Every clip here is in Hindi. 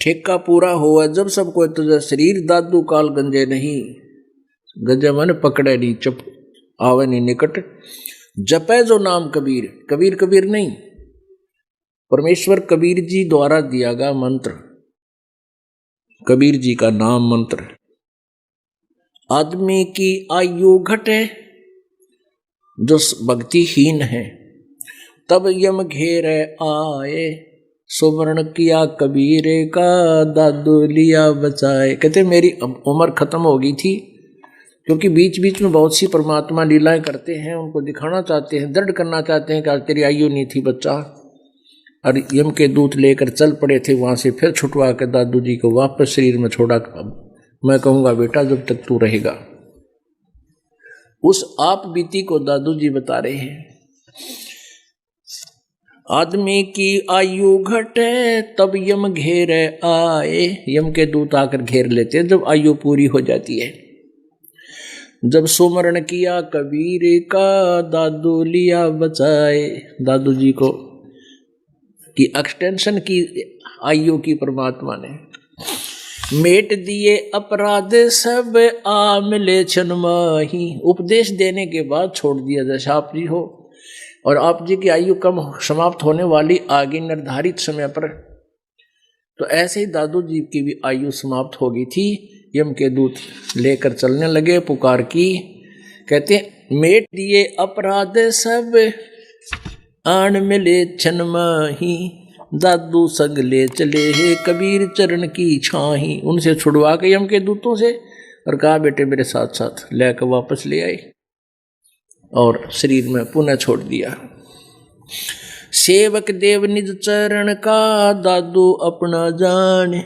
ठेका पूरा हुआ जब सब कोई तुझे शरीर दादू काल गंजे नहीं, गंजे मन पकड़े नहीं चुप आवे नहीं निकट, जपे जो नाम कबीर, कबीर कबीर नहीं, परमेश्वर कबीर जी द्वारा दिया गया मंत्र, कबीर जी का नाम मंत्र। आदमी की आयु घटे जो भक्तिहीन है, तब यम घेरे आए, सुमरण किया कबीर का दादू लिया बचाए। कहते मेरी उम्र खत्म हो गई थी, क्योंकि बीच बीच में बहुत सी परमात्मा लीलाएं करते हैं, उनको दिखाना चाहते हैं, दृढ़ करना चाहते हैं कि आज तेरी आयु नहीं थी बच्चा, और यम के दूत लेकर चल पड़े थे वहां से, फिर छुटवा कर दादू जी को वापस शरीर में छोड़ा। मैं कहूंगा बेटा जब तक तू रहेगा। उस आप बीती को दादू जी बता रहे हैं। आदमी की आयु घटे तब यम घेरे आए, यम के दूत आकर घेर लेते हैं जब आयु पूरी हो जाती है। जब सुमरण किया कबीर का दादू लिया बचाए, दादू जी को की एक्सटेंशन की आयु की परमात्मा ने। मेट दिए अपराध सब आ मिले क्षण माही, उपदेश देने के बाद छोड़ दिया जैसा आप जी हो, और आप जी की आयु कम समाप्त होने वाली आगे निर्धारित समय पर, तो ऐसे ही दादू जी की भी आयु समाप्त हो गई थी। यम के दूत लेकर चलने लगे, पुकार की, कहते मेट दिए अपराध सब आन मिले क्षण माही, दादू संग ले चले हे कबीर चरण की छाही। उनसे छुड़वा के यम के दूतों से और कहा बेटे मेरे साथ साथ, लेकर वापस ले आए और शरीर में पुनः छोड़ दिया। सेवक देव निज चरण का दादू अपना जान,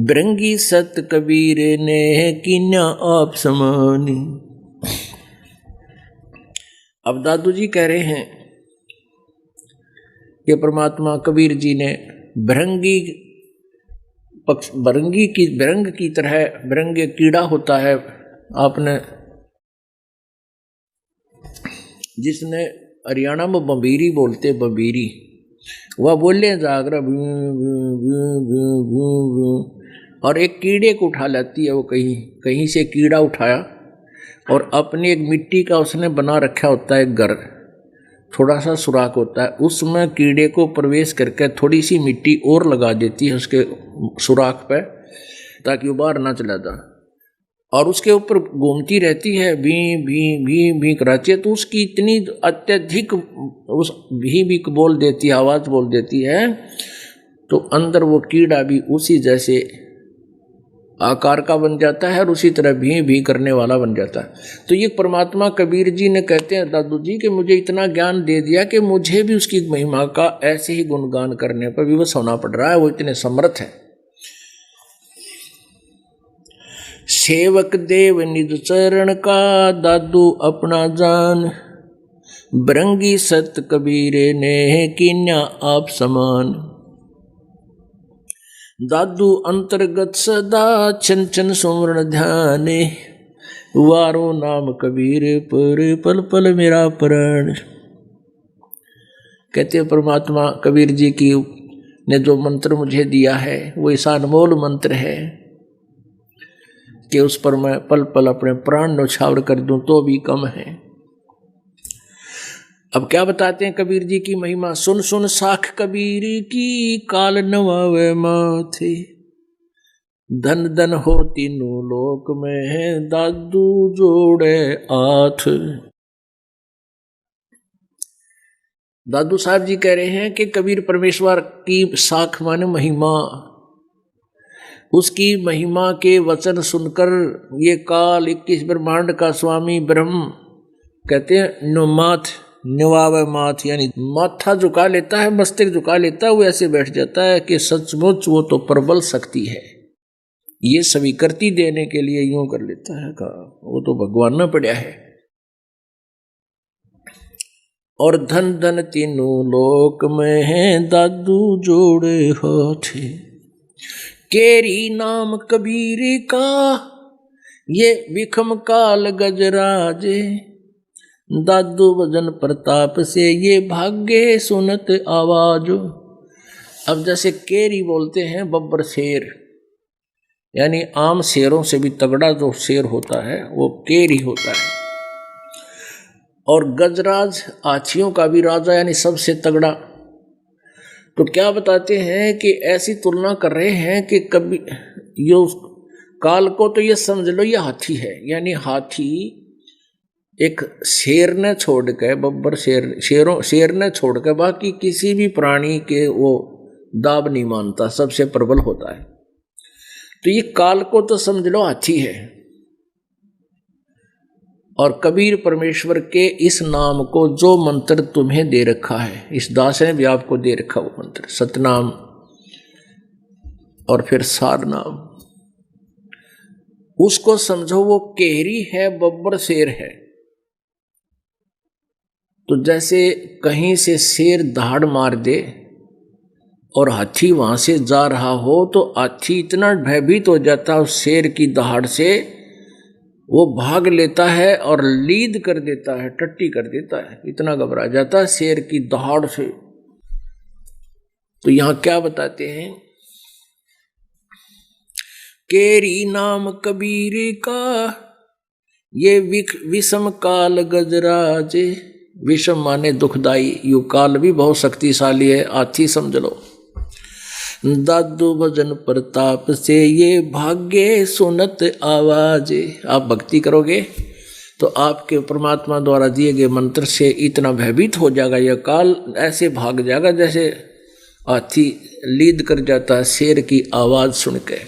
बिरंगी सत कबीर ने कीन्या आप समानी। अब दादू जी कह रहे हैं कि परमात्मा कबीर जी ने बिरंगी पक्ष, बिरंग की तरह, बिरंग कीड़ा होता है, आपने जिसने हरियाणा में बंबीरी बोलते, बंबीरी, वह बोले जागरा और एक कीड़े को उठा लेती है वो, कहीं से कीड़ा उठाया और अपने एक मिट्टी का उसने बना रखा होता है घर, थोड़ा सा सुराख होता है, उसमें कीड़े को प्रवेश करके थोड़ी सी मिट्टी और लगा देती है उसके सुराख पे, ताकि वो बाहर ना चला जाए, और उसके ऊपर घूमती रहती है, भी भी भी भी कराती है, तो उसकी इतनी अत्यधिक उस भी बोल देती है, आवाज़ बोल देती है, तो अंदर वो कीड़ा भी उसी जैसे आकार का बन जाता है और उसी तरह भी करने वाला बन जाता है। तो ये परमात्मा कबीर जी ने कहते हैं दादू जी कि मुझे इतना ज्ञान दे दिया कि मुझे भी उसकी महिमा का ऐसे ही गुणगान करने पर विवश होना पड़ रहा है, वो इतने समर्थ है। सेवक देव निज चरण का दादू अपना जान, बिरंगी सत कबीर ने कीन्या आप समान। दादू अंतर्गत सदा छन छन सुमरण ध्याने, वारो नाम कबीर पर पल पल मेरा प्राण। कहते हैं परमात्मा कबीर जी की ने जो मंत्र मुझे दिया है वो ऐसा अनमोल मंत्र है कि उस पर मैं पल पल अपने प्राण न्यौछावर कर दूं तो भी कम है। अब क्या बताते हैं कबीर जी की महिमा, सुन सुन साख कबीर की काल नवावे माथे, धन धन हो तीनों लोक में दादू जोड़े आठ। दादू साहब जी कह रहे हैं कि कबीर परमेश्वर की साख माने महिमा, उसकी महिमा के वचन सुनकर ये काल 21 ब्रह्मांड का स्वामी ब्रह्म कहते हैं नुमाथ, निवावे माथ, यानी माथा झुका लेता है, मस्तक झुका लेता है, वो ऐसे बैठ जाता है कि सचमुच वो तो प्रबल शक्ति है, ये स्वीकृति देने के लिए यूं कर लेता है का, वो तो भगवान में पड़ा है। और धन धन तीनों लोक में है दादू जोड़े हाथे, केरी नाम कबीर का ये विखम काल गजराजे, दादू भजन प्रताप से ये भाग्य सुनत आवाज। अब जैसे केरी बोलते हैं बब्बर शेर, यानी आम शेरों से भी तगड़ा जो शेर होता है वो केरी होता है। और गजराज आछियों का भी राजा यानी सबसे तगड़ा। तो क्या बताते हैं कि ऐसी तुलना कर रहे हैं कि कभी यो काल को तो ये समझ लो ये हाथी है, यानी हाथी एक शेर ने छोड़ के बब्बर शेर ने छोड़ के बाकी किसी भी प्राणी के वो दाब नहीं मानता, सबसे प्रबल होता है। तो ये काल को तो समझ लो हाथी है। और कबीर परमेश्वर के इस नाम को जो मंत्र तुम्हें दे रखा है, इस दास ने भी आपको दे रखा वो मंत्र सतनाम और फिर सार नाम, उसको समझो वो केहरी है, बब्बर शेर है। तो जैसे कहीं से शेर दहाड़ मार दे और हाथी वहां से जा रहा हो तो हाथी इतना भयभीत हो जाता है उस शेर की दहाड़ से, वो भाग लेता है और लीद कर देता है, टट्टी कर देता है, इतना घबरा जाता है शेर की दहाड़ से। तो यहां क्या बताते हैं, केरी नाम कबीर का ये विषम काल गजराजे। विषम माने दुखदाई, यू काल भी बहुत शक्तिशाली है, हाथी समझ लो। दादू भजन प्रताप से ये भाग्य सुनत आवाज। आप भक्ति करोगे तो आपके परमात्मा द्वारा दिए गए मंत्र से इतना भयभीत हो जाएगा यह काल, ऐसे भाग जाएगा जैसे हाथी लीद कर जाता है शेर की आवाज सुन के।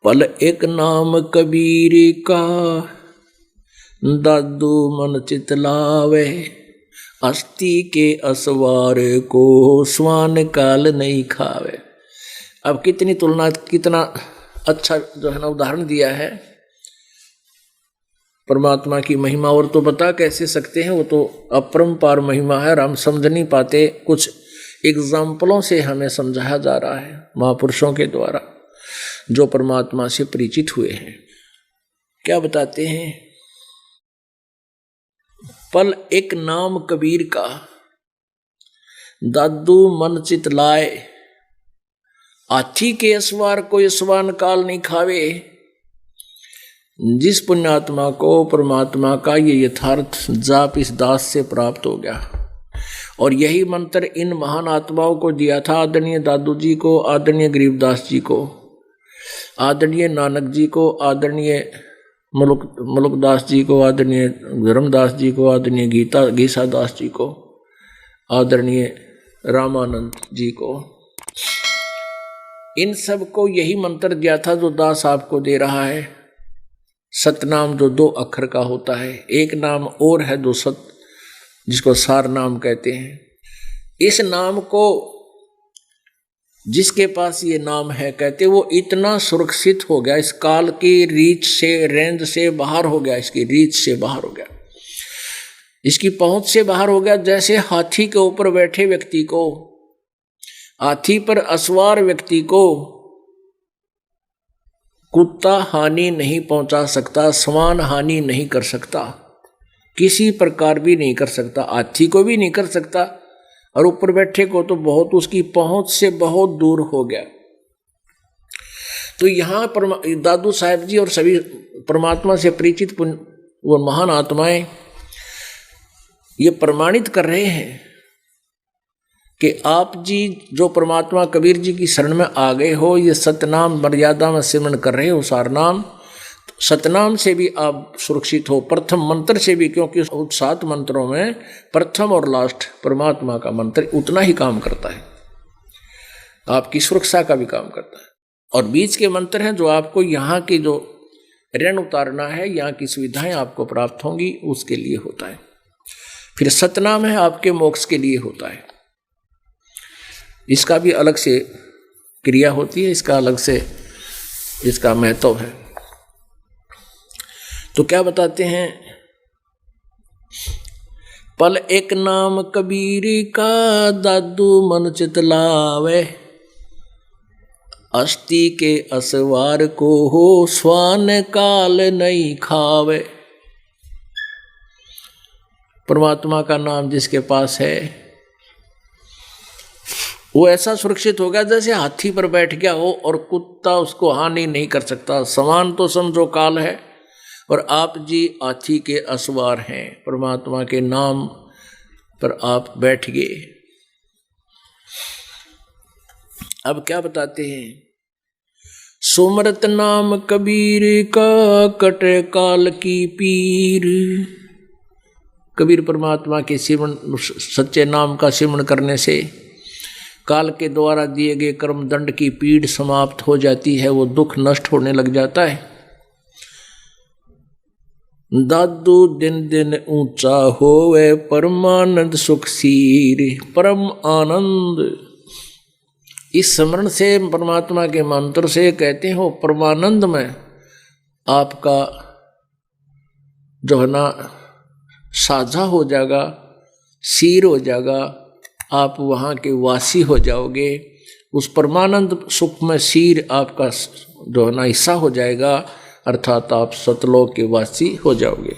पल एक नाम कबीर का दादू मन चितलावे, अस्थि के असवार को स्वान काल नहीं खावे। अब कितनी तुलना, कितना अच्छा जो है ना उदाहरण दिया है परमात्मा की महिमा। और तो बता कैसे सकते हैं, वो तो अपरंपार महिमा है और हम समझ नहीं पाते। कुछ एग्जाम्पलों से हमें समझाया जा रहा है महापुरुषों के द्वारा जो परमात्मा से परिचित हुए हैं। क्या बताते हैं, पल एक नाम कबीर का दादू मन चित लाए, हाथी के असवार को स्वान काल नहीं खावे। जिस पुण्यात्मा को परमात्मा का ये यथार्थ जाप इस दास से प्राप्त हो गया, और यही मंत्र इन महान आत्माओं को दिया था, आदरणीय दादू जी को, आदरणीय गरीबदास जी को, आदरणीय नानक जी को, आदरणीय मुलुकदास जी को, आदरणीय धर्मदास जी को, आदरणीय गीसा दास जी को, आदरणीय रामानंद जी को, इन सब को यही मंत्र दिया था जो दास आपको दे रहा है। सतनाम जो 2 अक्षर का होता है, एक नाम और है जो सत, जिसको सार नाम कहते हैं। इस नाम को जिसके पास ये नाम है, कहते वो इतना सुरक्षित हो गया, इस काल की रीच से, रेंज से बाहर हो गया, इसकी रीच से बाहर हो गया, इसकी पहुंच से बाहर हो गया। जैसे हाथी के ऊपर बैठे व्यक्ति को, हाथी पर असवार व्यक्ति को कुत्ता हानि नहीं पहुंचा सकता, स्वान हानि नहीं कर सकता, किसी प्रकार भी नहीं कर सकता, हाथी को भी नहीं कर सकता, और ऊपर बैठे को तो बहुत, उसकी पहुंच से बहुत दूर हो गया। तो यहाँ पर दादू साहब जी और सभी परमात्मा से परिचित वो महान आत्माएं ये प्रमाणित कर रहे हैं कि आप जी जो परमात्मा कबीर जी की शरण में आ गए हो, ये सतनाम मर्यादा में सिमरण कर रहे हो, सारनाम, सतनाम से भी आप सुरक्षित हो, प्रथम मंत्र से भी, क्योंकि उस 7 मंत्रों में प्रथम और लास्ट परमात्मा का मंत्र उतना ही काम करता है, आपकी सुरक्षा का भी काम करता है। और बीच के मंत्र हैं जो आपको यहाँ की जो ऋण उतारना है, यहाँ की सुविधाएं आपको प्राप्त होंगी उसके लिए होता है। फिर सतनाम है आपके मोक्ष के लिए होता है, इसका भी अलग से क्रिया होती है, इसका अलग से इसका महत्व है। तो क्या बताते हैं, पल एक नाम कबीर का दादू मन चितलावे, अस्थि के असवार को हो स्वान काल नहीं खावे। परमात्मा का नाम जिसके पास है वो ऐसा सुरक्षित होगा जैसे हाथी पर बैठ गया हो और कुत्ता उसको हानि नहीं कर सकता। समान तो समझो काल है और आप जी हाथी के असवार हैं, परमात्मा के नाम पर आप बैठ गए। अब क्या बताते हैं, सुमरत नाम कबीर का कटे काल की पीर। कबीर परमात्मा के सिमरण, सच्चे नाम का सिमरण करने से काल के द्वारा दिए गए कर्म दंड की पीड़ समाप्त हो जाती है, वो दुख नष्ट होने लग जाता है। दादू दिन दिन ऊंचा होवे परमानंद सुख सीर। परम आनंद, इस स्मरण से, परमात्मा के मंत्र से कहते हो परमानंद में आपका जो है ना साझा हो जाएगा, सीर हो जाएगा, आप वहाँ के वासी हो जाओगे। उस परमानंद सुख में सीर आपका जो है ना हिस्सा हो जाएगा, अर्थात आप सतलोक के वासी हो जाओगे।